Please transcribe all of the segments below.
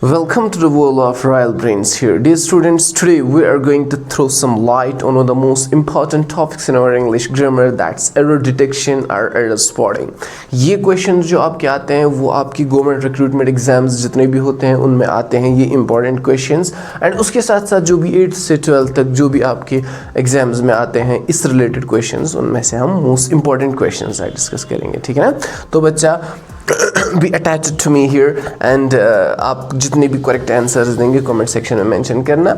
Welcome to the world of Royal Brains here. Dear students, today we are going to throw some light on one of the most important topics in our English grammar, that's error detection or error spotting. ये questions जो आपके आते हैं वो आपकी government recruitment exams जितने भी होते हैं उनमें आते हैं ये important questions, एंड उसके साथ साथ जो भी 8th से 12th तक जो भी आपके एग्जाम्स में आते हैं इस रिलेटेड questions उनमें से हम मोस्ट इंपॉर्टेंट questions डिस्कस करेंगे, ठीक है ना। तो बच्चा be attached to me here and आप जितने भी correct answers देंगे comment section में mention करना.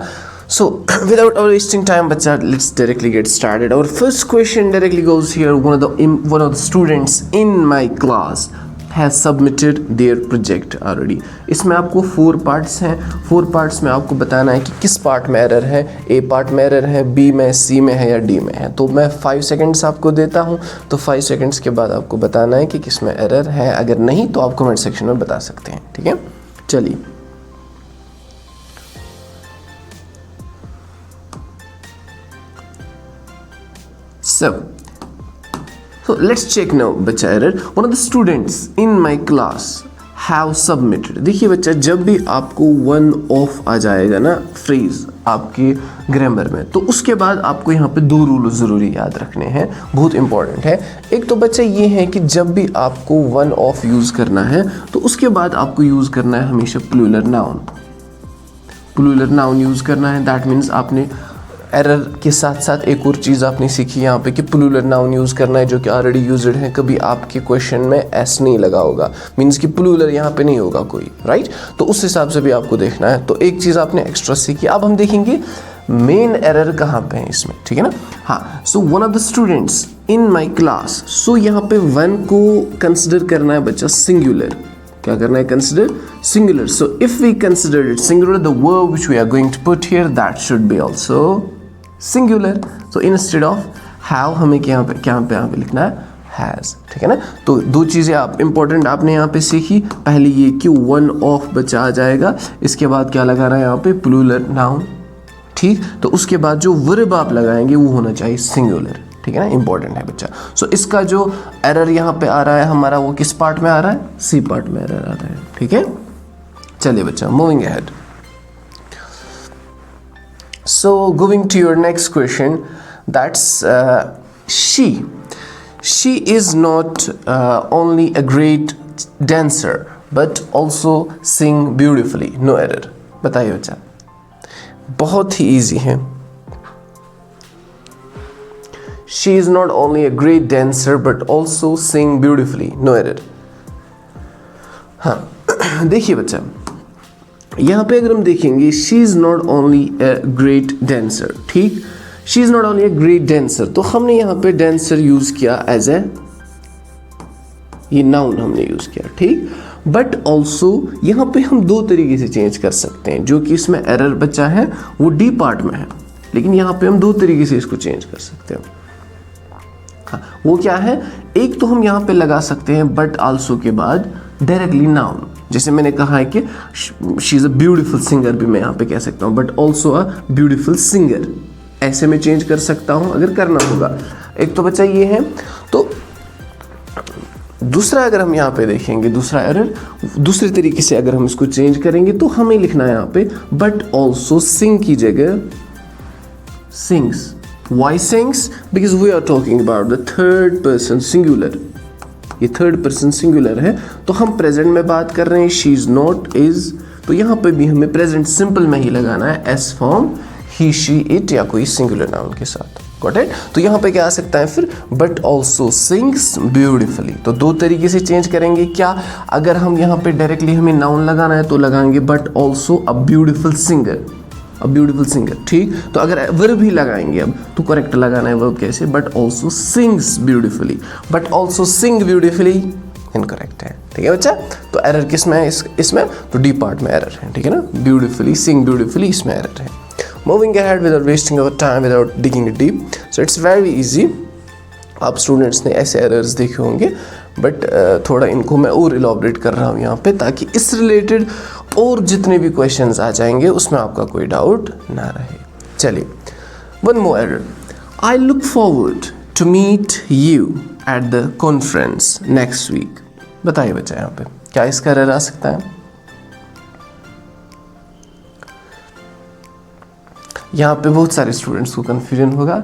So without wasting time बच्चा, let's directly get started. Our first question directly goes here. One of the students in my class has submitted their project already. इसमें आपको 4 parts हैं. 4 parts में आपको बताना है कि किस part में error है. A part में error है, B में, C में है या D में है. तो मैं 5 seconds आपको देता हूँ, तो 5 seconds के बाद आपको बताना है कि किस में error है. अगर नहीं तो आप comment section में बता सकते हैं, ठीक है. चलिए So let's check now बच्चा error. One of the students in my class have submitted. देखिए बच्चा, जब भी आपको one off आ जाएगा ना फ्रेज आपके ग्रामर में, तो उसके बाद आपको यहाँ पे 2 रूल ज़रूरी याद रखने हैं, बहुत इंपॉर्टेंट है. एक तो बच्चा ये है कि जब भी आपको one off यूज़ करना है तो उसके बाद आपको यूज़ करना है हमेशा plural noun. Plural noun use करना है. दैट मीन्स आपने एरर के साथ साथ एक और चीज़ आपने सीखी यहाँ पे कि प्लूरल नाउन यूज़ करना है जो कि ऑलरेडी यूज्ड है. कभी आपके क्वेश्चन में एस नहीं लगा होगा, मीन्स कि प्लूरल यहाँ पे नहीं होगा कोई, राइट. तो उस हिसाब से भी आपको देखना है. तो एक चीज़ आपने एक्स्ट्रा सीखी. अब हम देखेंगे मेन एरर कहाँ पे है इसमें, ठीक है ना. हाँ, so one of the students in my class. So यहाँ पे वन को कंसिडर करना है बच्चा सिंगुलर. क्या करना है? Consider singular. So if we consider it singular, the verb which we are going to put here that should be also singular. So instead of have हमें यहाँ पे लिखना है हैज़, ठीक है ना. तो 2 चीज़ें आप इंपॉर्टेंट आपने यहाँ पे सीखी. पहले ये कि वन ऑफ बचा आ जाएगा, इसके बाद क्या लगाना है यहाँ पे? प्लूरल नाउन, ठीक. तो उसके बाद जो वर्ब आप लगाएंगे वो होना चाहिए सिंगुलर, ठीक है ना. इंपॉर्टेंट है बच्चा. सो इसका जो एरर यहाँ पे आ रहा है हमारा, वो किस पार्ट में आ रहा है? सी पार्ट में एरर आ रहा है, ठीक है. चलिए बच्चा, moving ahead. So going to your next question, that's she is not only a great dancer but also sing beautifully. No error. बताइए बच्चा, बहुत ही easy है. She is not only a great dancer but also sing beautifully. No error. हाँ देखिए बच्चा, यहाँ पे अगर हम देखेंगे she is not only a great dancer, ठीक. She is not only a great dancer, तो हमने यहाँ पे डांसर यूज़ किया एज ए, ये नाउन हमने यूज़ किया, ठीक. बट ऑल्सो यहाँ पे हम 2 तरीके से चेंज कर सकते हैं. जो कि इसमें एरर बचा है वो डी पार्ट में है, लेकिन यहाँ पे हम 2 तरीके से इसको चेंज कर सकते हैं. हाँ, वो क्या है? एक तो हम यहाँ पे लगा सकते हैं बट ऑल्सो के बाद डायरेक्टली नाउन. जैसे मैंने कहा है कि she is a beautiful singer, भी मैं यहाँ पे कह सकता हूँ, but also a beautiful singer. ऐसे में चेंज कर सकता हूँ अगर करना होगा. एक तो बच्चा ये है. तो दूसरा अगर हम यहाँ पे देखेंगे, दूसरा एरर दूसरे तरीके से अगर हम इसको चेंज करेंगे तो हमें लिखना है यहाँ पे बट ऑल्सो सिंग की जगह sings. Why sings? Because we are talking about the third person singular. ये थर्ड पर्सन सिंगुलर है, तो हम प्रेजेंट में बात कर रहे हैं. शी इज नॉट, इज, तो यहाँ पे भी हमें प्रेजेंट सिंपल में ही लगाना है S form, he she it या कोई सिंगुलर नाउन के साथ. Got it. तो यहाँ पे क्या आ सकता है फिर? But also sings beautifully. तो 2 तरीके से चेंज करेंगे. क्या? अगर हम यहाँ पे डायरेक्टली हमें नाउन लगाना है तो लगाएंगे but also a beautiful singer, a beautiful singer, ठीक. तो अगर वर्ब भी लगाएंगे अब तो करेक्ट लगाना है वर्ब कैसे? But also sings beautifully. But also sing beautifully incorrect है, ठीक है बच्चा. तो एरर किस में है? इसमें तो डी पार्ट में एरर है, ठीक है ना. ब्यूटीफुली, सिंग ब्यूटीफुली, इसमें एरर है. Moving ahead without wasting our time, without digging it deep. So it's very easy. आप स्टूडेंट्स ने ऐसे एरर्स देखे होंगे, बट थोड़ा इनको मैं और इलॉबरेट कर रहा हूँ यहाँ पे, ताकि इस रिलेटेड और जितने भी क्वेश्चंस आ जाएंगे उसमें आपका कोई डाउट ना रहे. चलिए, one more error. I look forward to meet you at the conference next week. बताइए बच्चा, यहाँ पे क्या इसका एरर आ सकता है? यहाँ पे बहुत सारे स्टूडेंट्स को कन्फ्यूजन होगा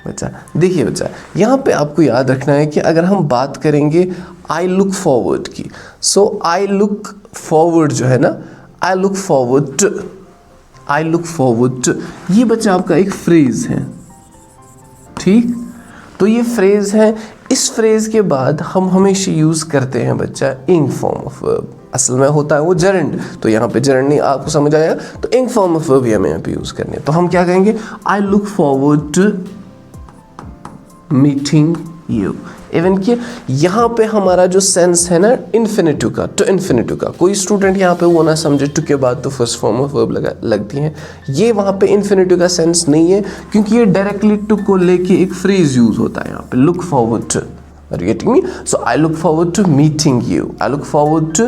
बच्चा। देखिए बच्चा, यहाँ पे आपको याद रखना है कि अगर हम बात करेंगे आई लुक फॉरवर्ड की, सो आई लुक फॉरवर्ड जो है ना, I look forward to, I look forward to, ये बच्चा आपका एक फ्रेज है, ठीक। तो ये फ्रेज है, इस फ्रेज के बाद हम हमेशा यूज़ करते हैं बच्चा इंग फॉर्म ऑफ वर्ब। असल में होता है वो जरंड, तो यहाँ पे जरंड नहीं आपको समझ आएगा, तो इंग फॉर्म ऑफ वर्ब हमें यहाँ पे यूज़ करनी है। तो हम क्या कहेंगे, I look forward to meeting you. Even कि यहाँ पे हमारा जो सेंस है ना इन्फिनिटिव का, टू इन्फिनिटिव का, कोई स्टूडेंट यहाँ पे वो ना समझे टू के बाद तो फर्स्ट फॉर्म ऑफ वर्ब लगती हैं, ये वहाँ पे इन्फिनिटिव का सेंस नहीं है, क्योंकि ये डायरेक्टली टू को लेके एक फ्रेज यूज होता है यहाँ पे, look forward to. Are you getting me? So I look forward to meeting you. I look forward to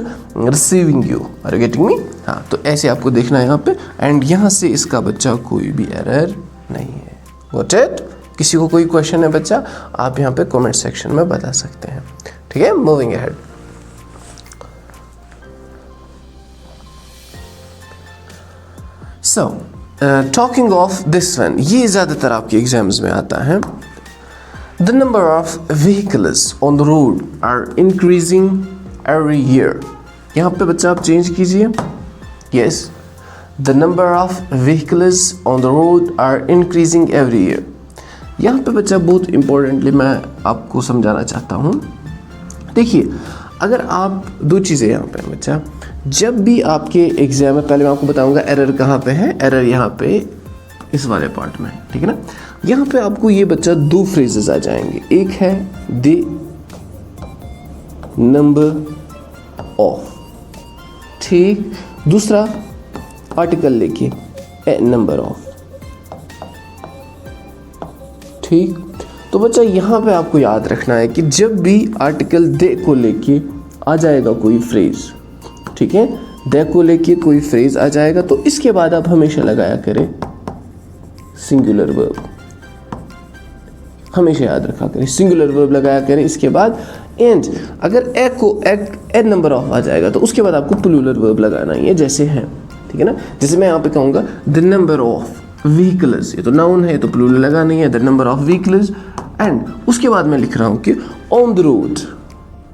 receiving you. Are you getting me? हाँ, तो ऐसे आपको देखना है यहाँ पे, एंड यहाँ से इसका बच्चा कोई भी एरर नहीं है। Got it? किसी को कोई क्वेश्चन है बच्चा, आप यहाँ पे कमेंट सेक्शन में बता सकते हैं, ठीक है। Moving ahead, so talking of this one, ये ज़्यादातर आपके एग्जाम्स में आता है। The number of vehicles on the road are increasing every year. यहाँ पे बच्चा आप चेंज कीजिए, yes, the number of vehicles on the road are increasing every year. यहाँ पे बच्चा बहुत इम्पोर्टेंटली मैं आपको समझाना चाहता हूँ। देखिए, अगर आप दो चीज़ें यहाँ पे बच्चा, जब भी आपके एग्जाम में, पहले मैं आपको बताऊँगा एरर कहाँ पे है, एरर यहाँ पे इस वाले पार्ट में, ठीक है ना। यहाँ पे आपको ये बच्चा दो फ्रेजेस आ जाएंगे, एक है द नंबर ऑफ, ठीक, दूसरा आर्टिकल लेके ए नंबर ऑफ, ठीक। तो बच्चा यहाँ पे आपको याद रखना है कि जब भी आर्टिकल दे को लेके आ जाएगा कोई फ्रेज, ठीक है, दे को लेके कोई फ्रेज आ जाएगा, तो इसके बाद आप हमेशा लगाया करें सिंगुलर वर्ब, हमेशा याद रखा करें सिंगुलर वर्ब लगाया करें इसके बाद। एंड अगर ए को ए नंबर ऑफ आ जाएगा तो उसके बाद आपको प्लूरल वर्ब लगाना ही है, जैसे है, ठीक है ना। जैसे मैं यहाँ पे कहूँगा द नंबर ऑफ व्हीकल्स, ये तो नाउन है तो प्लूरल लगाना ही है, the number of vehicles, and उसके बाद मैं लिख रहा हूँ कि on the road,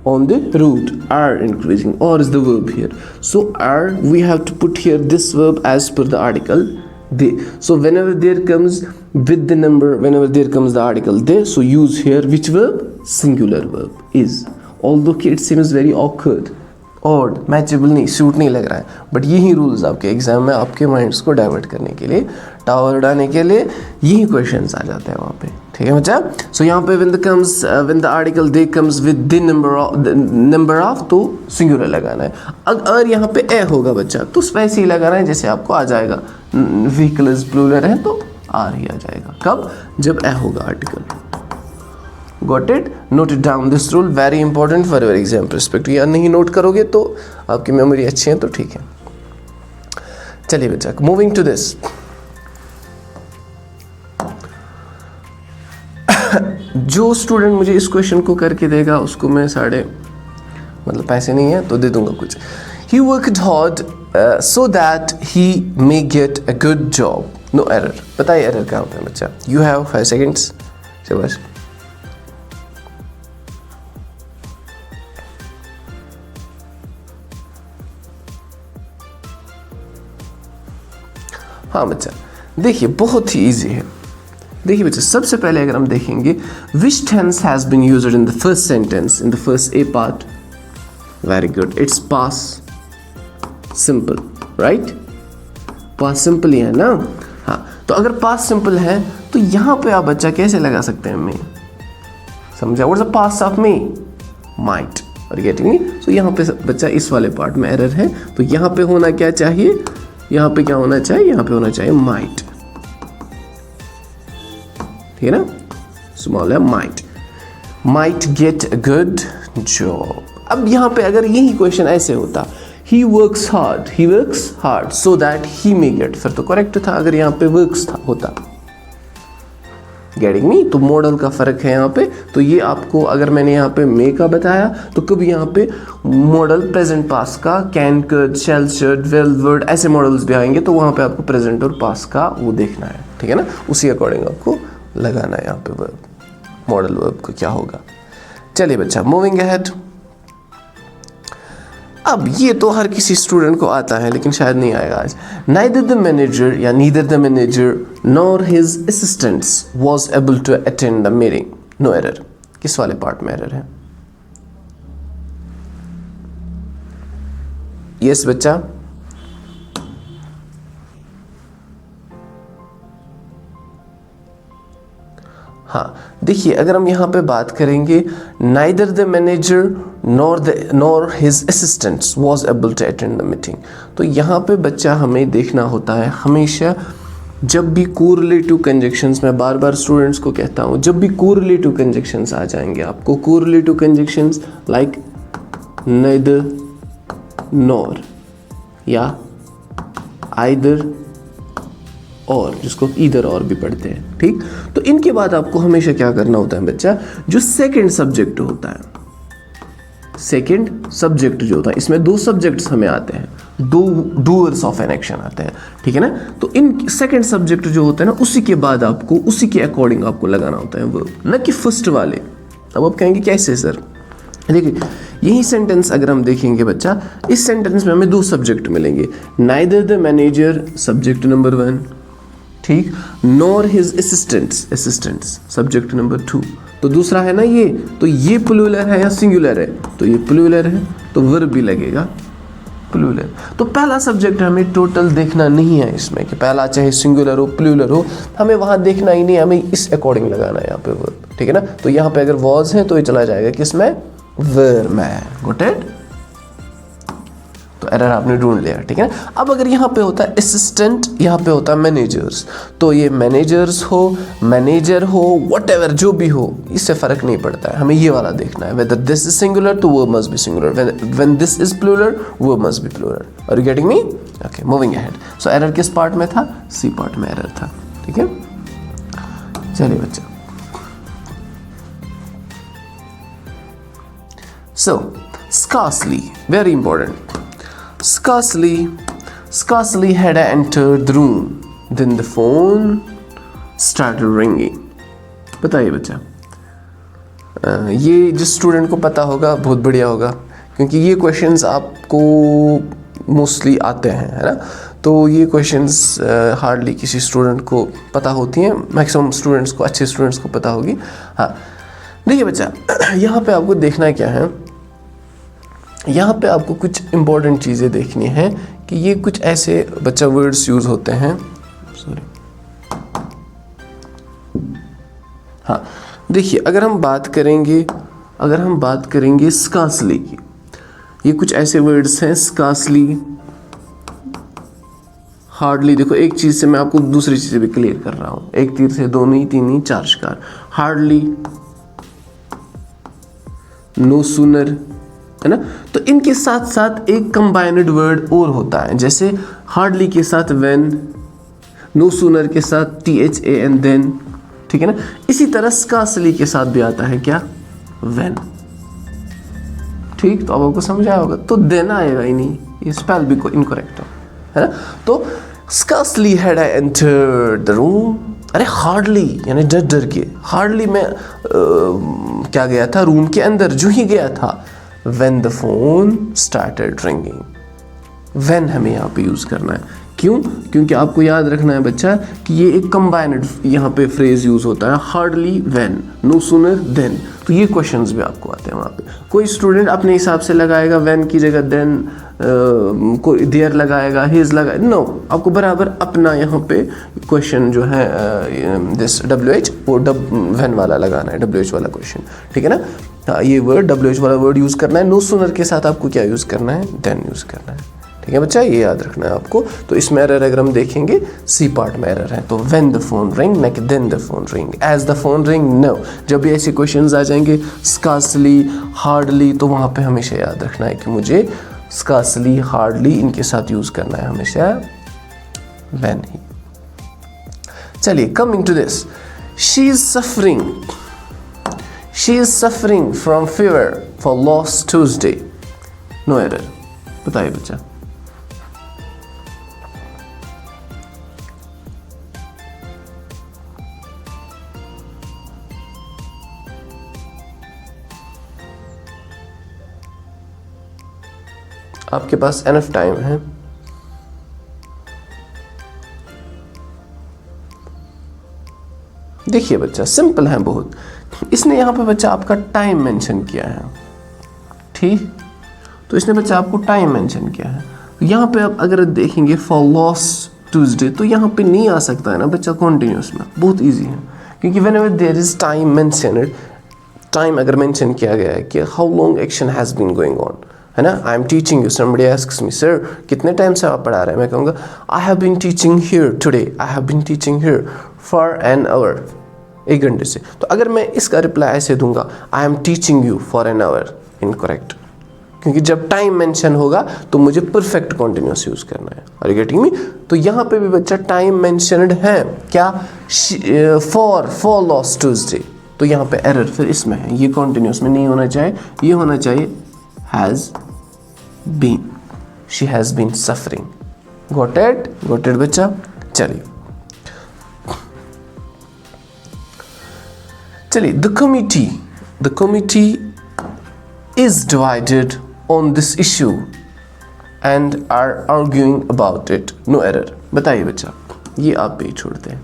on the road are increasing, or is the verb here, so are we have to put here this verb as per the article they. So whenever there comes with the number, whenever there comes the article they, so use here which verb, singular verb is, although it seems very awkward, odd, matchable नहीं, suit नहीं लग रहा है, but यही rules आपके exam में आपके minds को डाइवर्ट करने के लिए, टावर उड़ाने के लिए यही क्वेश्चंस आ जाते हैं वहाँ पे, ठीक है बच्चा। सो यहाँ पे when the article they comes with the number of तो सिंगुलर लगाना है। अगर यहाँ पे ए होगा बच्चा तो वैसे ही लगाना है जैसे आपको आ जाएगा, व्हीकल्स प्लूरल है तो आर ही आ जाएगा, कब, जब ए होगा article. Got it? Note it down. This rule very important for your exam perspective. या नहीं नोट करोगे तो आपकी मेमोरी अच्छी है तो ठीक है। चलिए बच्चा, मूविंग टू दिस, जो स्टूडेंट मुझे इस क्वेश्चन को करके देगा उसको मैं मतलब पैसे नहीं है तो दे दूंगा कुछ। He worked hard so that he may get a good job. No error. बताइए एरर कहाँ पे बच्चा? You have 5 seconds. शाबाश। हाँ बच्चा, देखिए बहुत ही इजी है। देखिए बच्चा, सबसे पहले अगर हम देखेंगे which tense has been used in the first sentence, in the first A part, very good, it's past simple, right? past simple ही है ना। हाँ, तो अगर past simple है तो यहाँ पे आप बच्चा कैसे लगा सकते हैं may, समझा? what's the past of may? might, are you getting me? so यहाँ पे बच्चा इस वाले पार्ट में एरर है, तो यहाँ पे होना क्या चाहिए, यहाँ पे क्या होना चाहिए, यहाँ पे होना चाहिए might, ठीक है ना, स्मॉल है might get a good job। अब यहाँ पे अगर यही क्वेश्चन ऐसे होता, he works hard so that he may get, फिर तो करेक्ट था अगर यहाँ पे works था होता। Getting me? तो मॉडल का फ़र्क है यहाँ पे। तो ये आपको अगर मैंने यहाँ पे मे का बताया तो कभी यहाँ पे मॉडल प्रेजेंट पास का can, could, shall, should, will, would ऐसे मॉडल्स भी आएंगे, तो वहाँ पे आपको प्रेजेंट और पास का वो देखना है, ठीक है ना, उसी अकॉर्डिंग आपको लगाना है यहाँ पे वर्ब, मॉडल वर्ब को क्या होगा। चलिए बच्चा, मूविंग अहेड। अब ये तो हर किसी स्टूडेंट को आता है लेकिन शायद नहीं आएगा आज। नाइदर द मैनेजर या neither the manager nor his assistants was able to attend the meeting. No error. किस वाले पार्ट में एरर है? यस बच्चा, हाँ देखिए, अगर हम यहाँ पे बात करेंगे neither the manager nor his assistants was able to attend the meeting, तो यहाँ पे बच्चा हमें देखना होता है हमेशा जब भी कोरिलेटिव कंजक्शंस, मैं बार बार स्टूडेंट्स को कहता हूँ, जब भी कोरिलेटिव कंजक्शंस आ जाएंगे आपको, correlative conjunctions like neither, nor या आइदर और, जिसको ईदर और भी पढ़ते हैं, ठीक। तो इनके बाद आपको हमेशा क्या करना होता है बच्चा, जो सेकंड सब्जेक्ट होता है, सेकंड सब्जेक्ट जो होता है, इसमें दो सब्जेक्ट्स हमें आते हैं, दो डूअर्स ऑफ एन एक्शन आते हैं, ठीक है ना। तो इन सेकंड सब्जेक्ट जो होता है ना, उसी के बाद आपको उसी के अकॉर्डिंग आपको लगाना होता है वर्ब, न कि फर्स्ट वाले। अब आप कहेंगे कैसे सर? देखिए, यही सेंटेंस अगर हम देखेंगे बच्चा, इस सेंटेंस में हमें दो सब्जेक्ट मिलेंगे, neither the manager subject number 1, ठीक, nor his assistants subject number 2। तो दूसरा है ना ये, तो ये प्लूरल है या सिंगुलर है? तो ये प्लूरल है, तो वर्ब भी लगेगा प्लूरल। तो पहला सब्जेक्ट हमें टोटल देखना नहीं है इसमें, कि पहला चाहे सिंगुलर हो प्लूरल हो, हमें वहाँ देखना ही नहीं, हमें इस अकॉर्डिंग लगाना है यहाँ पे वर्ब, ठीक है ना। तो यहाँ पे अगर वॉज है तो ये चला जाएगा किसमें? वर्ब में। Got it? तो एरर आपने ढूंढ लिया, ठीक है ना। अब अगर यहाँ पे होता है असिस्टेंट, यहाँ पे होता है मैनेजर्स, तो ये मैनेजर्स हो, मैनेजर हो, व्हाटएवर जो भी हो, इससे फर्क नहीं पड़ता है, हमें ये वाला देखना है। वेदर दिस इज सिंगुलर तो verb must be singular, when this is plural verb must be plural. Are you getting me? Okay, moving ahead. So error किस पार्ट में था? सी पार्ट में एरर था, ठीक है। चलिए बच्चा, so scarcely, very important, scarcely had I entered the room then the phone started ringing। बताइए बच्चा, ये जिस स्टूडेंट को पता होगा बहुत बढ़िया होगा, क्योंकि ये क्वेश्चंस आपको मोस्टली आते हैं, है ना। तो ये क्वेश्चंस हार्डली किसी स्टूडेंट को पता होती हैं, मैक्सिमम स्टूडेंट्स को, अच्छे स्टूडेंट्स को पता होगी। हाँ देखिए बच्चा, यहाँ पे आपको देखना क्या है, यहाँ पे आपको कुछ इम्पोर्टेंट चीज़ें देखनी है कि ये कुछ ऐसे बच्चा वर्ड्स यूज़ होते हैं, सॉरी, हाँ देखिए, अगर हम बात करेंगे स्कार्सली की, ये कुछ ऐसे वर्ड्स हैं, स्कार्सली, हार्डली। देखो, एक चीज़ से मैं आपको दूसरी चीज़ें भी क्लियर कर रहा हूँ, एक तीर से दो नहीं, तीन नहीं, चार शिकार। हार्डली, नो सूनर, है ना। तो इनके साथ साथ एक कंबाइंड वर्ड और होता है, जैसे हार्डली के साथ व्हेन, नो सूनर के साथ THAN देन, ठीक है ना। इसी तरह स्कार्सली के साथ भी आता है क्या? व्हेन, ठीक। तो अब आपको समझ आया होगा, तो देन आएगा ही नहीं, ये स्पेल भी इनकरेक्ट है ना। तो scarcely had I entered the room, अरे हार्डली यानी डर डर के, हार्डली में क्या गया था? रूम के अंदर जो ही गया था। When the phone started ringing, when हमें यहाँ पे यूज़ करना है, क्यों? क्योंकि आपको याद रखना है बच्चा कि ये एक कंबाइंड यहाँ पे फ्रेज यूज़ होता है, hardly, when, no sooner, then. तो ये क्वेश्चंस भी आपको आते हैं वहाँ पे। कोई स्टूडेंट अपने हिसाब से लगाएगा, व्हेन की जगह देन, कोई देयर लगाएगा, हिज लगाएगा, नो, आपको बराबर अपना यहाँ पे क्वेश्चन जो है दिस WH, वो व्हेन वाला लगाना है, WH वाला क्वेश्चन, ठीक है ना। हाँ, ये वर्ड WH वाला वर्ड यूज़ करना है, नो सूनर के साथ आपको क्या यूज़ करना है? देन यूज़ करना है, ठीक है बच्चा, ये याद रखना है आपको। तो इसमें एरर अगर हम देखेंगे, सी पार्ट में एरर है, तो व्हेन द फोन रिंग, न कि then the phone ring, as the phone ring, no. जब भी ऐसे क्वेश्चंस आ जाएंगे स्कार्सली, हार्डली, तो वहाँ पे हमेशा याद रखना है कि मुझे स्कार्सली, हार्डली इनके साथ यूज़ करना है हमेशा व्हेन ही। चलिए, coming to this, she is suffering from fever for last Tuesday, no error. बताइए बच्चा। आपके पास एनफ टाइम है। देखिए बच्चा, सिंपल है बहुत। इसने यहाँ पे बच्चा आपका टाइम मेंशन किया है, ठीक। तो इसने बच्चा आपको टाइम मेंशन किया है। यहाँ पे आप अगर देखेंगे फॉर लास्ट ट्यूसडे, तो यहाँ पे नहीं आ सकता है ना बच्चा कॉन्टिन्यूस में। बहुत इजी है, क्योंकि whenever there is time mentioned, time अगर मेंशन किया गया है कि how long action has been going on, है ना। I am teaching you, somebody asks me sir कितने टाइम से आप पढ़ा रहे हैं, मैं कहूँगा I have been teaching here today, I have been teaching here for an hour, 1 घंटे से। तो अगर मैं इसका रिप्लाई ऐसे दूंगा आई am teaching you for an our, incorrect, क्योंकि जब टाइम मेंशन होगा तो मुझे परफेक्ट कॉन्टिन्यूस यूज करना है। Are you getting me? तो यहाँ पे भी बच्चा टाइम मेंशनड है क्या, फॉर लास्ट ट्यूसडे, तो यहाँ पे एरर फिर इसमें है, ये कॉन्टिन्यूस में नहीं होना चाहिए, ये होना चाहिए has been, she has been suffering. Got it बच्चा। चलिए the committee is divided on this issue and are arguing about it, no error। बताइए बच्चा, ये आप पे ही छोड़ते हैं।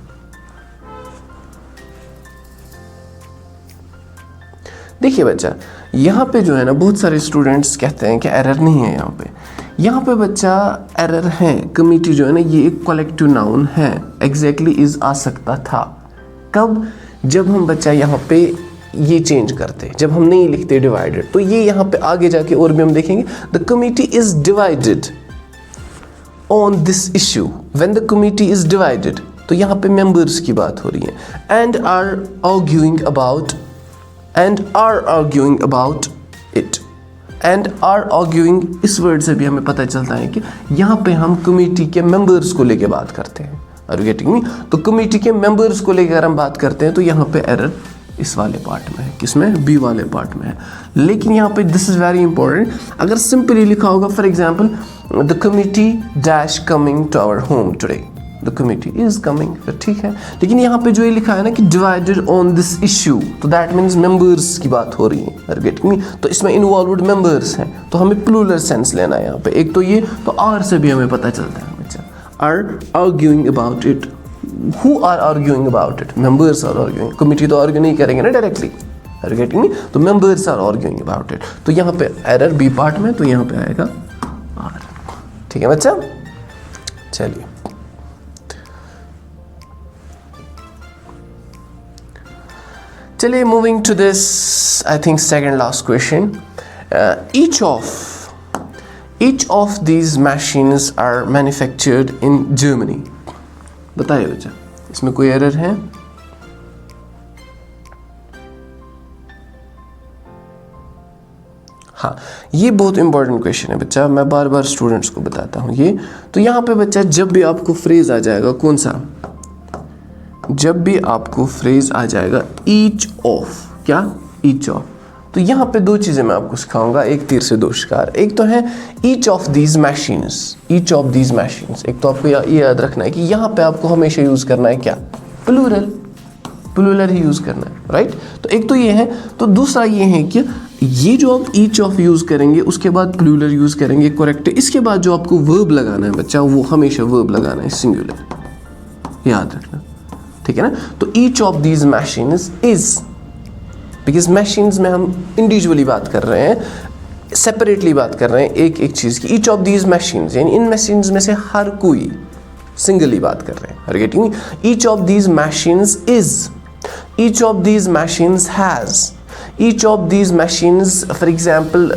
देखिए बच्चा, यहाँ पे जो है ना बहुत सारे स्टूडेंट्स कहते हैं कि एरर नहीं है। यहाँ पे बच्चा एरर है। कमिटी जो है ना ये एक कलेक्टिव नाउन है, एग्जैक्टली इज आ सकता था। कब? जब हम बच्चा यहाँ पे ये चेंज करते, जब हम नहीं लिखते डिवाइडेड, तो ये यहाँ पे आगे जाके और भी हम देखेंगे the committee is divided on this issue. When the committee is divided, तो यहाँ पे मेंबर्स की बात हो रही है। And are arguing about it. And are arguing, इस वर्ड से भी हमें पता चलता है कि यहाँ पे हम कमिटी के मेंबर्स को लेके बात करते हैं। Are you getting me? तो कमिटी के मेंबर्स को लेकर हम बात करते हैं, तो यहाँ पे एरर इस वाले पार्ट में है। किसमें? बी वाले पार्ट में है। लेकिन यहाँ पे दिस इज वेरी इंपॉर्टेंट, अगर सिंपली लिखा होगा for example the committee dash coming to our home today, the committee is coming, फिर ठीक है। लेकिन यहाँ पे जो ये लिखा है ना कि डिवाइडेड ऑन दिस इश्यू, तो दैट मीन्स मेंबर्स की बात हो रही है। Are getting me? तो इसमें इन्वॉल्वड मेंबर्स हैं, तो हमें प्लूरल सेंस लेना है यहाँ पे। एक तो ये, तो आर से भी हमें पता चलता है बच्चा, are arguing about it. Who are arguing about it? Members are arguing. Committee तो आर्ग्यू नहीं करेंगे ना directly. Are you getting me? तो members are arguing about it। तो यहाँ पे एरर बी पार्ट में, तो यहाँ पे आएगा आर। ठीक है बच्चा? चलिए moving to this, I think second last question. each of these machines are manufactured in Germany। बताइए बच्चा, इसमें कोई एरर है? हाँ, ये बहुत इंपॉर्टेंट क्वेश्चन है बच्चा, मैं बार बार स्टूडेंट्स को बताता हूँ ये। तो यहाँ पे बच्चा जब भी आपको फ्रेज आ जाएगा, कौन सा? जब भी आपको फ्रेज आ जाएगा ईच ऑफ, क्या? ईच ऑफ, तो यहाँ पे 2 चीज़ें मैं आपको सिखाऊंगा, एक तीर से 2 शिकार। एक तो है each of these machines, each of these machines. एक तो आपको ये याद रखना है कि यहाँ पे आपको हमेशा यूज़ करना है क्या? प्लूरल ही यूज़ करना है, राइट। तो एक तो ये है, तो दूसरा ये है कि ये जो आप ईच ऑफ यूज़ करेंगे, उसके बाद प्लूरल यूज़ करेंगे, करेक्ट है। इसके बाद जो आपको वर्ब लगाना है बच्चा, वो हमेशा वर्ब लगाना है सिंगुलर, याद रखना, ठीक है ना। तो each of these machines is, because machines में हम इंडिविजुअली बात कर रहे हैं, सेपरेटली बात कर रहे हैं एक एक चीज़ की। ईच ऑफ दीज मशीन्स, यानी इन मशीन्स में से हर कोई, सिंगली बात कर रहे हैं। Are you getting me? Each of these machines is, each of these machines has, each of these machines for example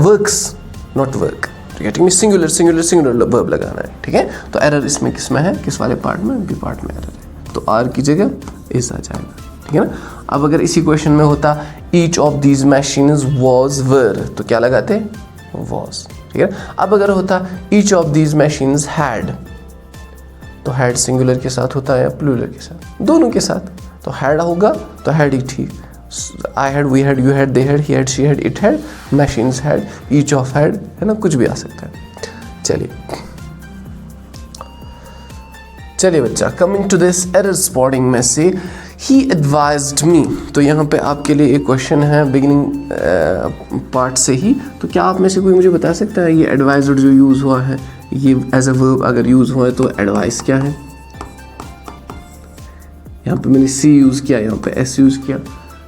works, not work. Getting me? Singular verb लगाना है, ठीक है। तो एरर इसमें किस में है? किस वाले पार्ट में? बी पार्ट में एरर है, तो आर की जगह इज आ जाएगा, ठीक है ना। अब अगर इसी क्वेश्चन में होता each of these machines was were, तो क्या लगाते? वॉज, ठीक है। अब अगर होता each of these machines had, तो हैड सिंगुलर के साथ होता है या प्लूरल के साथ? दोनों के साथ। तो हैड होगा तो हैड ही ठीक। I had, we had, you had, they had, he had, she had, it had, machines had, each of had, है ना, कुछ भी आ सकता है। चलिए बच्चा, coming to this error spotting में से ही एडवाइज्ड मी, तो यहाँ पे आपके लिए एक क्वेश्चन है बिगिनिंग पार्ट से ही। तो क्या आप में से कोई मुझे बता सकता है ये एडवाइज्ड जो यूज़ हुआ है, ये एज अ वर्ब अगर यूज़ हुआ है तो एडवाइस क्या है? यहाँ पे मैंने सी यूज़ किया, यहाँ पे एस यूज़ किया।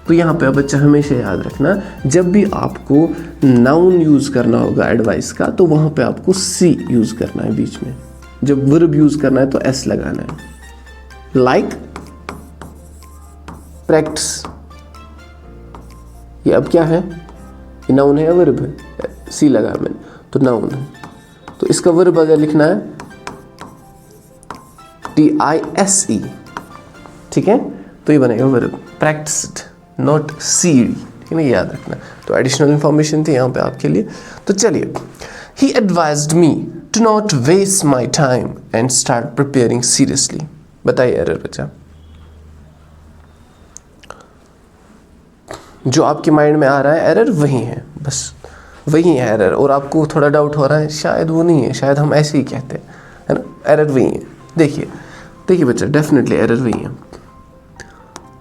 तो यहाँ पे बच्चा हमेशा याद रखना, जब भी आपको नाउन यूज़ करना होगा एडवाइस का, तो वहाँ पे आपको सी यूज़ करना है बीच में। जब वर्ब यूज़ करना है तो एस लगाना है। लाइक, प्रैक्टिस, ये अब क्या है? ये नाउन है या वर्ब है? सी लगा मैंने, तो नाउन है। तो इसका वर्ब अगर लिखना है TISE, ठीक है, तो ये बनेगा वर्ब, प्रैक्टिस्ड, नॉट सीड, ठीक है ना, याद रखना। तो एडिशनल इंफॉर्मेशन थी यहाँ पे आपके लिए। तो चलिए, he advised me to not waste my time and start preparing seriously. बताइए एरर बच्चा, जो आपके माइंड में आ रहा है एरर वही है, बस वही है एरर। और आपको थोड़ा डाउट हो रहा है शायद वो नहीं है, शायद हम ऐसे ही कहते हैं, है ना, एरर वही है। देखिए बच्चा, डेफिनेटली एरर वही है।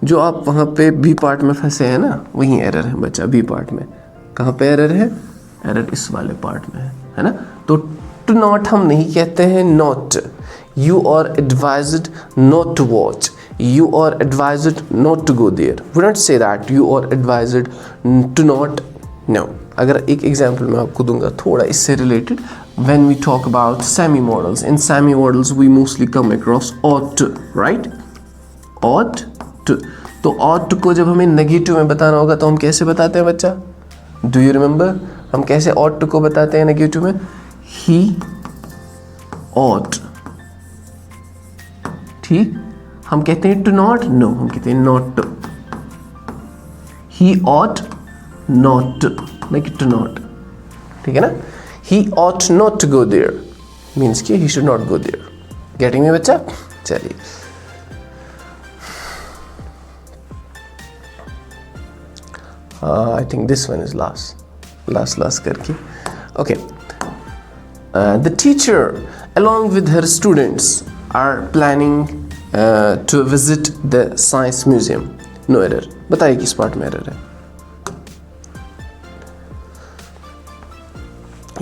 जो आप वहाँ पे बी पार्ट में फंसे हैं ना, वही एरर है बच्चा, बी पार्ट में। कहाँ पे एरर है? एरर इस वाले पार्ट में है ना। तो टू नॉट हम नहीं कहते हैं not. You are advised not to watch, you are advised not to go there. We don't say that you are advised to not. No. अगर एक एग्जाम्पल मैं आपको दूंगा थोड़ा इससे related, when we talk about semi models, in semi models we mostly come across ought to, right? ought to. तो ought to को जब हमें नेगेटिव में बताना होगा तो हम कैसे बताते हैं बच्चा? Do you remember? हम कैसे ought to को बताते हैं नेगेटिव में? He ought, ठीक। हम कहते हैं टू नॉट, नो, हम कहते हैं not to. He ought not to, like to not, ठीक है ना। He ought not to go there means कि he should not go there. Getting me बच्चा? चलिए, I think this one is last करके। Okay, the teacher along with her students are planning to visit the science museum. No error. बताइए किस part में error है?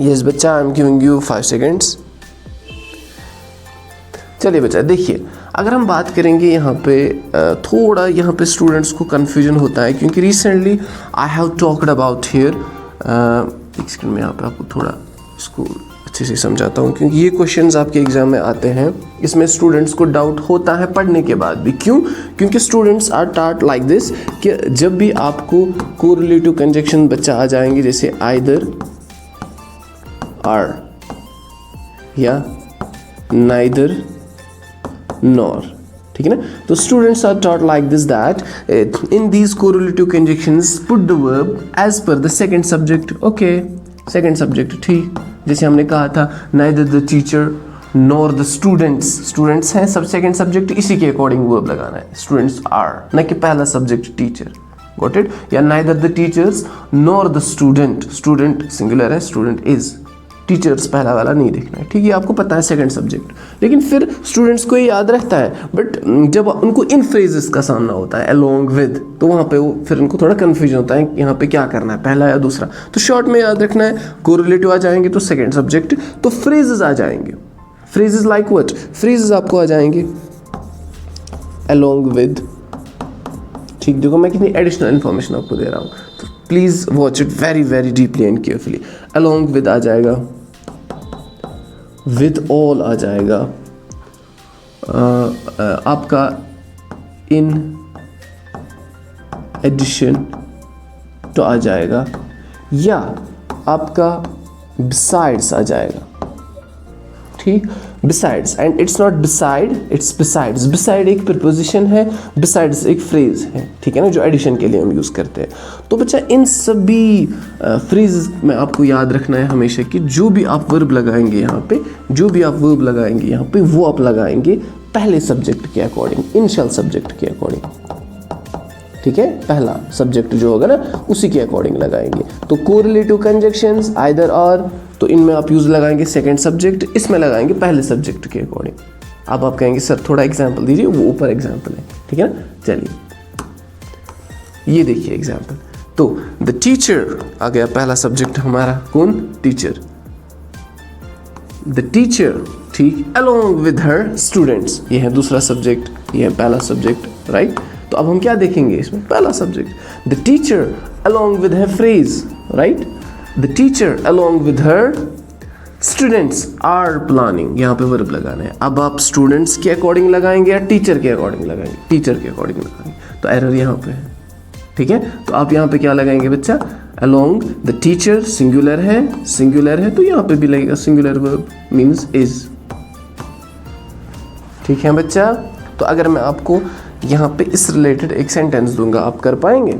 Yes बच्चा, I am giving you 5 seconds. चलिए बच्चा, देखिए, अगर हम बात करेंगे यहाँ पे थोड़ा यहाँ पे स्टूडेंट्स को कन्फ्यूजन होता है, क्योंकि recently I have talked about here. एक सेकंड में यहाँ पे आपको थोड़ा इसको अच्छे से समझाता हूँ, क्योंकि ये क्वेश्चंस आपके एग्जाम में आते हैं। इसमें स्टूडेंट्स को डाउट होता है पढ़ने के बाद भी। क्यों? क्योंकि students are taught like this कि जब भी आपको कोरिलेटिव कंजक्शन बच्चा आ जाएंगे, जैसे आइदर, आर या नाइदर, नॉर, ठीक है ना। तो students are taught like this that in these correlative conjunctions put the verb as per the second subject. Okay, second subject, ठीक। जैसे हमने कहा था neither the teacher nor the students हैं सब सेकंड सब्जेक्ट, इसी के अकॉर्डिंग वर्ब लगाना है। स्टूडेंट्स आर, न कि पहला सब्जेक्ट टीचर। Got it? या neither the teachers nor the student singular है, स्टूडेंट इज, टीचर्स पहला वाला नहीं देखना है, ठीक है, आपको पता है सेकंड सब्जेक्ट। लेकिन फिर स्टूडेंट्स को ये याद रहता है, बट जब उनको इन फ्रेजेस का सामना होता है अलोंग विद, तो वहाँ पे वो फिर उनको थोड़ा कन्फ्यूजन होता है यहाँ पे क्या करना है, पहला या दूसरा। तो शॉर्ट में याद रखना है, कोरिलेटिव आ जाएंगे तो सेकंड सब्जेक्ट, तो फ्रेजेस आ जाएंगे। Phrases like what? फ्रेजेस आपको आ जाएंगे अलोंग विद, ठीक। देखो मैं कितनी एडिशनल इन्फॉर्मेशन आपको दे रहा हूँ, तो please watch it very very deeply and carefully. Along with आ जाएगा, विद ऑल आ जाएगा, आपका इन एडिशन तो आ जाएगा, या आपका बिसाइड्स आ जाएगा, ठीक, besides, and it's not beside, it's besides. Beside एक प्रीपोजिशन है, बिसाइड्स एक फ्रेज है, ठीक है ना, जो एडिशन के लिए हम यूज़ करते हैं। तो बच्चा इन सभी फ्रेज में आपको याद रखना है हमेशा कि जो भी आप वर्ब लगाएंगे यहाँ पे, जो भी आप वर्ब लगाएंगे यहाँ पे, वो आप लगाएंगे पहले सब्जेक्ट के अकॉर्डिंग, इनिशियल सब्जेक्ट के अकॉर्डिंग, ठीक है। पहला सब्जेक्ट जो होगा ना उसी के अकॉर्डिंग लगाएंगे। तो कोरिलेटिव कंजक्शंस आइदर और, तो इनमें आप यूज लगाएंगे सेकंड सब्जेक्ट, इसमें लगाएंगे पहले सब्जेक्ट के अकॉर्डिंग। अब आप कहेंगे सर थोड़ा एग्जांपल दीजिए, वो ऊपर एग्जांपल है, ठीक है ना। चलिए ये देखिए एग्जांपल। तो द टीचर आ गया पहला सब्जेक्ट हमारा, कौन, टीचर। द टीचर, ठीक, अलोंग विद हर स्टूडेंट्स, ये है दूसरा सब्जेक्ट, ये है पहला सब्जेक्ट, राइट। तो अब हम क्या देखेंगे इसमें, पहला subject, the teacher along with her phrase, right. The teacher along with her students are planning, यहाँ पे वर्ब लगाना है। अब आप स्टूडेंट्स के अकॉर्डिंग लगाएंगे या टीचर के अकॉर्डिंग लगाएंगे, टीचर के अकॉर्डिंग लगाएंगे, तो एरर यहाँ पे है, ठीक है। तो आप यहाँ पे क्या लगाएंगे बच्चा, अलोंग द टीचर, सिंगुलर है तो यहाँ पे भी लगेगा सिंगुलर वर्ब मीन्स इज, ठीक है बच्चा। तो अगर मैं आपको यहाँ पे इस रिलेटेड एक सेंटेंस दूंगा, आप कर पाएंगे?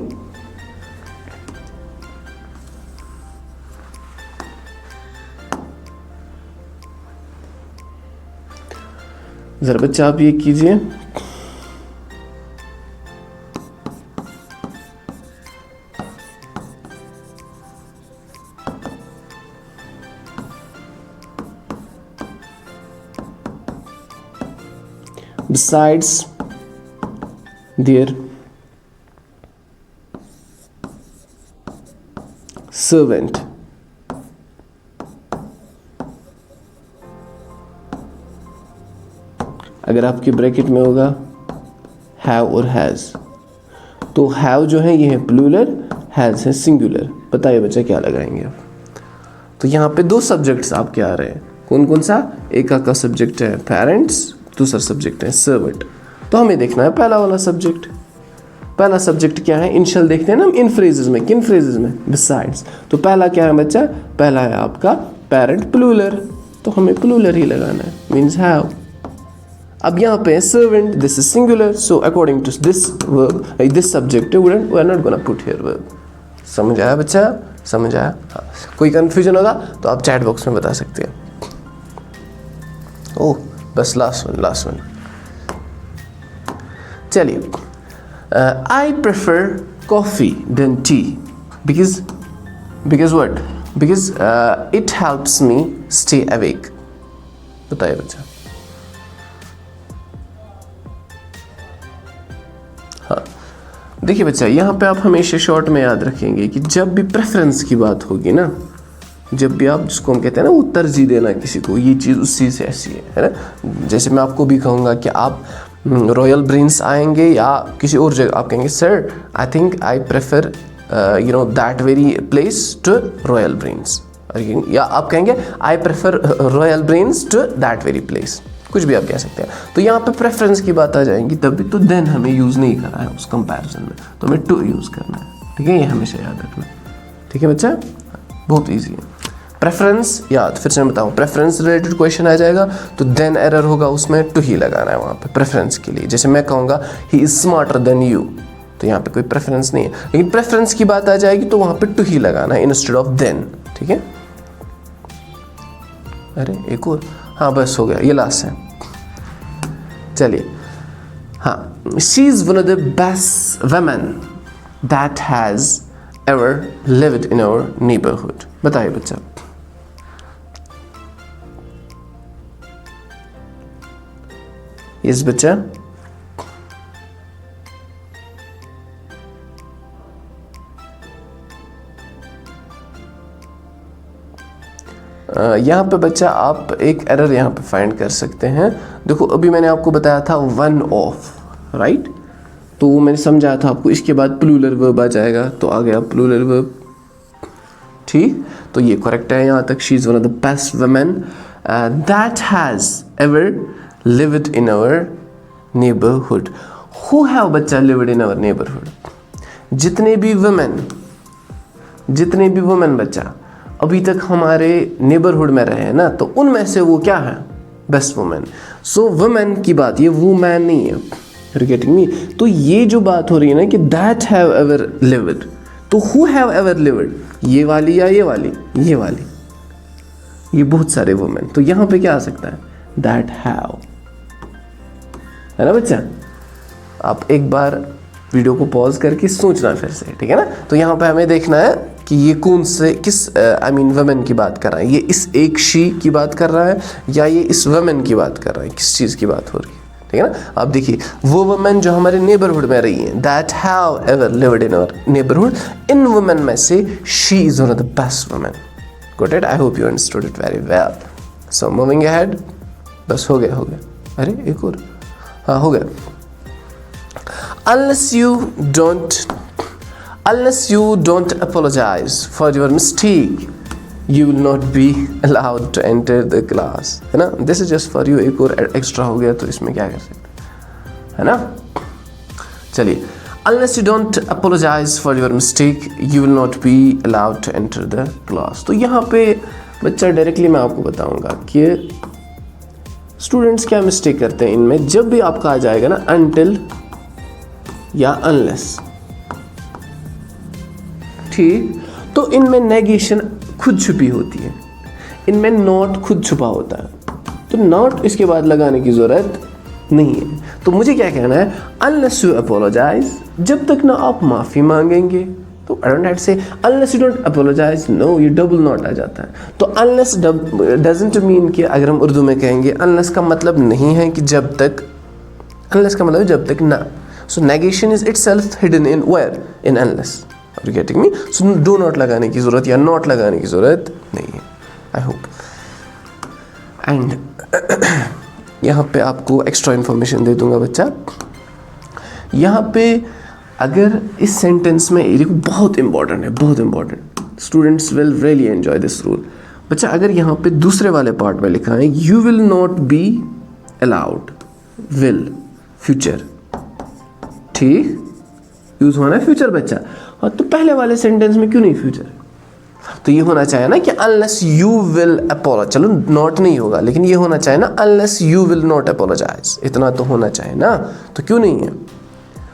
जरा बच्चा आप ये कीजिए, besides their servant, अगर आपके ब्रैकेट में होगा हैव और हैज, तो हैव जो है ये है प्लूरल, हैज है सिंगुलर। बताइए बच्चा क्या लगाएंगे आप? तो यहाँ पे दो सब्जेक्ट्स आपके आ रहे हैं, कौन कौन सा, एक का सब्जेक्ट है पेरेंट्स, दूसरा सब्जेक्ट है सर्वेंट। तो हमें देखना है पहला वाला सब्जेक्ट। पहला सब्जेक्ट क्या है, इनिशियल देखते हैं ना हम इन फ्रेजेस में, किन फ्रेजेस में, बिसाइड्स। तो पहला क्या है बच्चा, पहला है आपका पेरेंट प्लूरल, तो हमें प्लूरल ही लगाना है, मीन्स हैव। अब यहाँ पे servant, this is singular, so according to this verb, this subject, we are not gonna put here verb. समझ आया बच्चा, समझ आया? हाँ, कोई कंफ्यूजन होगा तो आप चैट बॉक्स में बता सकते हैं। ओह बस लास्ट वन। चलिए, I prefer coffee than tea because what, because it helps me stay awake. बताइए बच्चा। हाँ देखिए बच्चा, यहाँ पे आप हमेशा शॉर्ट में याद रखेंगे कि जब भी प्रेफरेंस की बात होगी ना, जब भी आप, जिसको हम कहते हैं ना वो तरजीह देना किसी को, ये चीज़ उस चीज़ से ऐसी है ना। जैसे मैं आपको भी कहूँगा कि आप रॉयल ब्रेन्स आएंगे या किसी और जगह, आप कहेंगे sir I think I prefer that very place to royal brains, या आप कहेंगे I prefer royal brains to that very place, कुछ भी आप कह सकते हैं। तो यहाँ पे प्रेफरेंस की बात आ जाएंगी तब भी, तो देन हमें यूज़ नहीं करना है उस कंपैरिजन में, तो हमें टू यूज़ करना है, ठीक है। ये हमेशा याद रखना, ठीक है बच्चा, बहुत ईजी है। प्रेफरेंस याद, फिर से मैं बताऊँ, प्रेफरेंस रिलेटेड क्वेश्चन आ जाएगा तो देन एरर होगा, उसमें टू ही लगाना है वहाँ पे प्रेफरेंस के लिए। जैसे मैं कहूँगा he is smarter than you, तो यहाँ पे कोई प्रेफरेंस नहीं है, लेकिन प्रेफरेंस की बात आ जाएगी तो वहाँ पे टू ही लगाना है इंस्टेड ऑफ देन, ठीक है। अरे एक और, हाँ बस हो गया, ये लास्ट है। चलिए, हाँ, she is one of the best women that has ever lived in our neighbourhood. बताइए बच्चा। यस बच्चा, यहाँ पे बच्चा आप एक एरर यहाँ पे फाइंड कर सकते हैं। देखो अभी मैंने आपको बताया था वन ऑफ, राइट, तो मैंने समझाया था आपको, इसके बाद प्लूरल वर्ब आ जाएगा, तो आ गया प्लूरल वर्ब, ठीक। तो ये करेक्ट है यहाँ तक, she is one of the best women that has ever lived in our neighbourhood. Who have बच्चा लिव्ड इन आवर नेबरहुड, जितने भी वुमेन बच्चा अभी तक हमारे नेबरहुड में रहे हैं ना, तो उनमें से वो क्या है, बेस्ट वुमेन। सो वुमेन की बात, ये वुमैन नहीं है, यू गेटिंग मी। तो ये जो बात हो रही है ना कि दैट हैव एवर लिव्ड, तो हु हैव एवर लिव्ड, ये वाली या ये वाली, ये वाली, ये बहुत सारे वुमेन। तो यहाँ पे क्या आ सकता है, दैट हैव, है ना बच्चा। आप एक बार वीडियो को पॉज करके सोचना फिर से, ठीक है ना। तो यहाँ पे हमें देखना है कि ये कौन से किस आई मीन वुमेन की बात कर रहा है, ये इस एक शी की बात कर रहा है या ये इस वुमेन की बात कर रहा है, किस चीज़ की बात हो रही है, ठीक है ना। आप देखिए वो वुमेन जो हमारे नेबरहुड में रही हैं, that have ever lived in our neighbourhood, इन वुमेन में से she is one of the best women. Got it, I hope you understood it very well. So moving ahead, बस हो गया, अरे एक और, हाँ हो गया। Unless you don't apologize for your mistake, you will not be allowed to enter the class, है ना। This is just for you, एक और एक्स्ट्रा हो गया तो इसमें क्या कर सकते, है ना। चलिए, unless you don't apologize for your mistake, you will not be allowed to enter the class। तो यहाँ पे बच्चा डायरेक्टली मैं आपको बताऊंगा कि स्टूडेंट्स क्या मिस्टेक करते हैं इनमें। जब भी आपका आ जाएगा ना until या अनलेस, ठीक, तो इनमें नेगेशन खुद छुपी होती है, इनमें नॉट खुद छुपा होता है, तो नॉट इसके बाद लगाने की ज़रूरत नहीं है। तो मुझे क्या कहना है, अनलेस यू अपोलोजाइज, जब तक ना आप माफ़ी मांगेंगे, तो I don't have to say unless you don't apologise, no, ये डबल नॉट आ जाता है। तो अनलेस डजंट मीन कि अगर हम उर्दू में कहेंगे अनलेस का मतलब नहीं है कि जब तक, अनलेस का मतलब जब तक ना। So negation is itself hidden in where? In unless. Are you getting me? So do not लगाने की ज़रूरत या not लगाने की ज़रूरत नहीं है, I hope. And यहाँ पे आपको एक्स्ट्रा इन्फॉर्मेशन दे दूंगा बच्चा। यहाँ पे अगर इस सेंटेंस में, ये देखो बहुत इंपॉर्टेंट है, बहुत important, students will really enjoy this rule. बच्चा अगर यहाँ पे दूसरे वाले पार्ट में लिखा है you will not be allowed, will future, ठीक, यूज होना है फ्यूचर बच्चा। और तो पहले वाले सेंटेंस में क्यों नहीं फ्यूचर, तो ये होना चाहिए ना कि अनलेस यू विल अपोलोजाइज, चलो नॉट नहीं होगा लेकिन ये होना चाहिए ना unless you will not apologise, इतना तो होना चाहिए ना, तो क्यों नहीं है।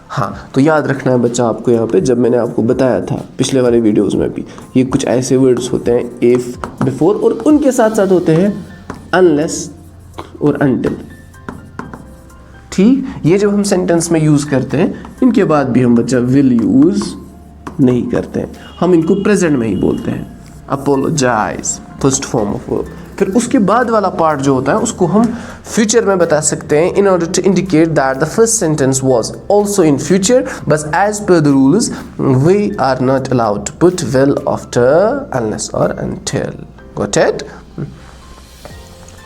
हाँ, तो याद रखना है बच्चा आपको, यहाँ पे जब मैंने आपको बताया था पिछले वाले वीडियोस में भी, ये कुछ ऐसे वर्ड्स होते हैं इफ, बिफोर, और उनके साथ साथ होते हैं अनलेस और अनटिल, ठीक। ये जब हम सेंटेंस में यूज़ करते हैं, इनके बाद भी हम बच्चा विल यूज़ नहीं करते हैं, हम इनको प्रेजेंट में ही बोलते हैं, apologise first form of verb. फिर उसके बाद वाला पार्ट जो होता है उसको हम फ्यूचर में बता सकते हैं, in order to indicate that the first sentence was also in future, but as per the rules we are not allowed to put will after unless और अनटिल। Got it?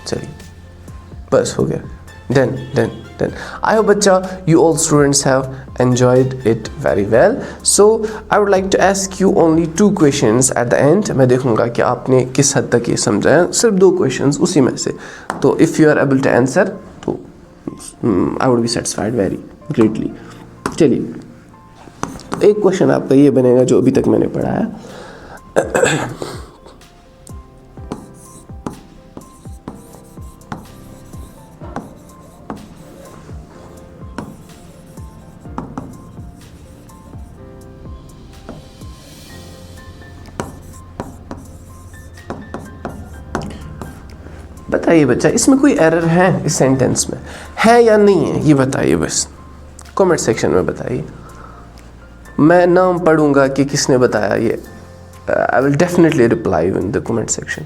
चलिए बस हो गया, done. I hope bachcha you all students have enjoyed it very well. So I would like to ask you only 2 questions at the end. मैं देखूंगा कि आपने किस हद तक ये समझा है, सिर्फ 2 questions उसी में से। तो if you are able to answer तो I would be satisfied very greatly. चलिए एक क्वेश्चन आपका ये बनेगा जो अभी तक मैंने पढ़ा है। बताइए बच्चा, इसमें कोई एरर है इस सेंटेंस में, है या नहीं है, ये बताइए बस कमेंट सेक्शन में बताइए। मैं नाम पढ़ूंगा कि किसने बताया ये, I will definitely reply in the comment section.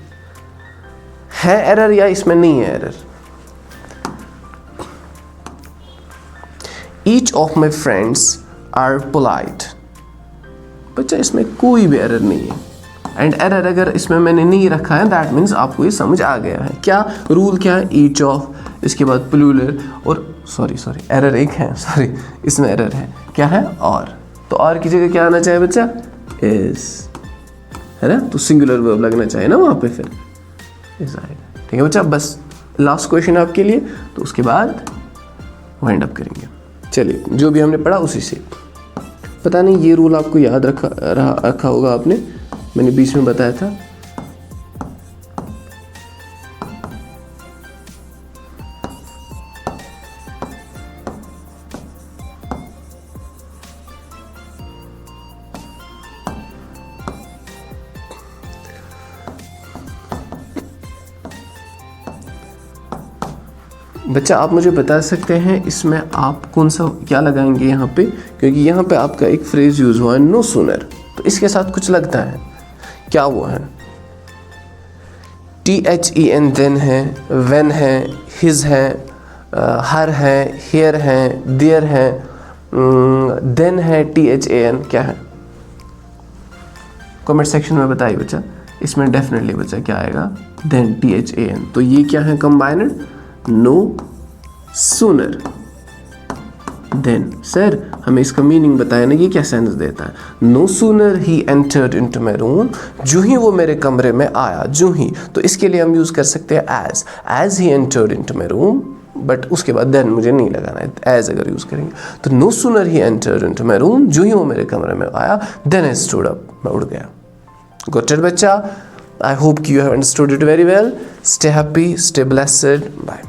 है एरर या इसमें नहीं है error? Each of my friends are polite, बच्चा इसमें कोई भी एरर नहीं है। एंड एरर अगर इसमें मैंने नहीं रखा है दैट मीन्स आपको ये समझ आ गया है। क्या रूल क्या है, ईच ऑफ, इसके बाद प्लूरल, और सॉरी एरर एक है, सॉरी इसमें एरर है, क्या है और, तो और की जगह क्या आना चाहिए बच्चा, इज, है ना, तो सिंगुलर वर्ब लगना चाहिए ना वहाँ पे, फिर इज आएगा। ठीक है बच्चा, बस लास्ट क्वेश्चन आपके लिए, तो उसके बाद वाइंड अप करेंगे। चलिए जो भी हमने पढ़ा उसी से, पता नहीं ये रूल आपको याद रखा होगा आपने, मैंने बीच में बताया था। बच्चा आप मुझे बता सकते हैं इसमें आप कौन सा क्या लगाएंगे यहाँ पे, क्योंकि यहाँ पे आपका एक फ्रेज यूज़ हुआ है नो सूनर, तो इसके साथ कुछ लगता है, क्या वो है? THEN देन है, व्हेन है, हिज है, हर है, हेयर है, देयर है, देन है, THAN, क्या है? कमेंट सेक्शन में बताइए बच्चा। इसमें डेफिनेटली बच्चा क्या आएगा? Then, THAN। तो ये क्या है? Combined, no sooner than. Sir हमें इसका मीनिंग बताया ना, ये क्या सेंस देता है? No sooner he entered into my room, जो ही वो मेरे कमरे में आया, जो ही, तो इसके लिए हम यूज़ कर सकते हैं as he entered into my room, but उसके बाद देन मुझे नहीं लगाना है, एज अगर यूज़ करेंगे तो no sooner he entered into my room, जो ही वो मेरे कमरे में आया, देन आई स्टूड अप, मैं उड़ गया। Got it बच्चा? I hope you have understood it very well. Stay happy, stay blessed. Bye.